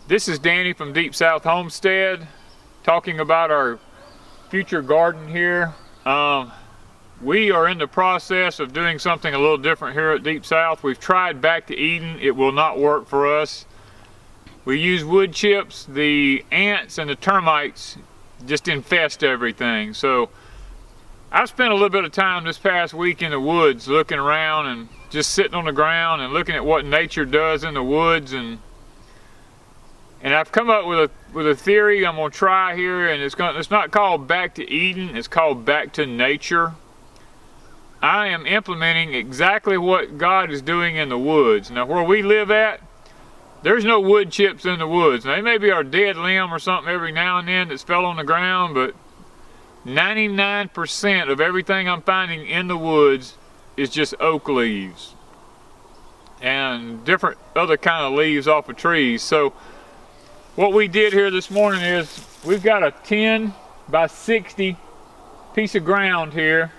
This is Danny from Deep South Homestead talking about our future garden here. We are in the process of doing something a little different here at Deep South. We've tried Back to Eden. It will not work for us. We use wood chips. The ants and the termites just infest everything. So I've spent a little bit of time this past week in the woods looking around and just sitting on the ground and looking at what nature does in the woods, and I've come up with a theory I'm gonna try here, and it's not called Back to Eden, it's called Back to Nature. I am implementing exactly what God is doing in the woods. Now, where we live at, there's no wood chips in the woods. Now, they may be our dead limb or something every now and then that's fell on the ground, but 99% of everything I'm finding in the woods is just oak leaves and different other kind of leaves off of trees. So what we did here this morning is we've got a 10 by 60 piece of ground here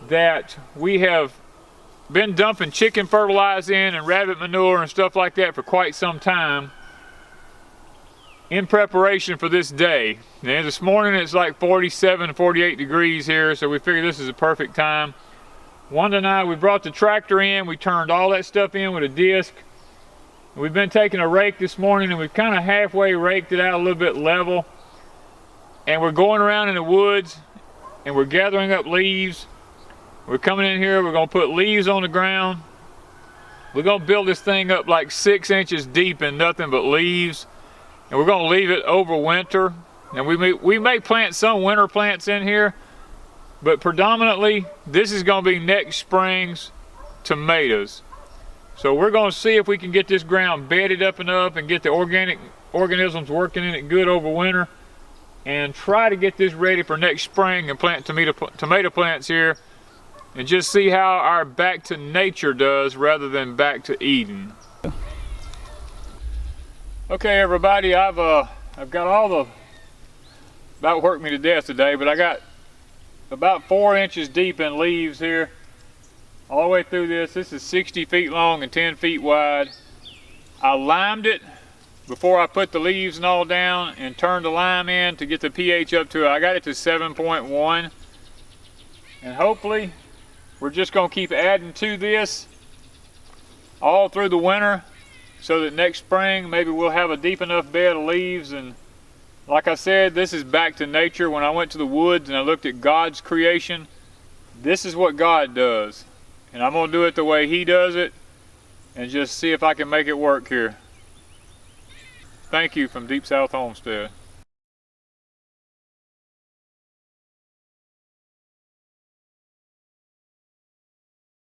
that we have been dumping chicken fertilizer in and rabbit manure and stuff like that for quite some time in preparation for this day. And this morning it's like 47, 48 degrees here, so we figured this is a perfect time. Wanda and I, we brought the tractor in, we turned all that stuff in with a disc. We've been taking a rake this morning, and we've kind of halfway raked it out a little bit level. And we're going around in the woods and we're gathering up leaves. We're coming in here, we're gonna put leaves on the ground. We're gonna build this thing up like 6 inches deep in nothing but leaves. And we're gonna leave it over winter. And we may plant some winter plants in here, but predominantly this is gonna be next spring's tomatoes. So we're gonna see if we can get this ground bedded up enough and get the organic organisms working in it good over winter, and try to get this ready for next spring and plant tomato plants here, and just see how our Back to Nature does rather than Back to Eden. Okay, everybody, I've got all the, about worked me to death today, but I got about 4 inches deep in leaves here all the way through this. This is 60 feet long and 10 feet wide. I limed it before I put the leaves and all down, and turned the lime in to get the pH up to it. I got it to 7.1, and hopefully we're just gonna keep adding to this all through the winter, so that next spring maybe we'll have a deep enough bed of leaves. And like I said, this is Back to Nature. When I went to the woods and I looked at God's creation, this is what God does. And I'm gonna do it the way He does it, and just see if I can make it work here. Thank you from Deep South Homestead.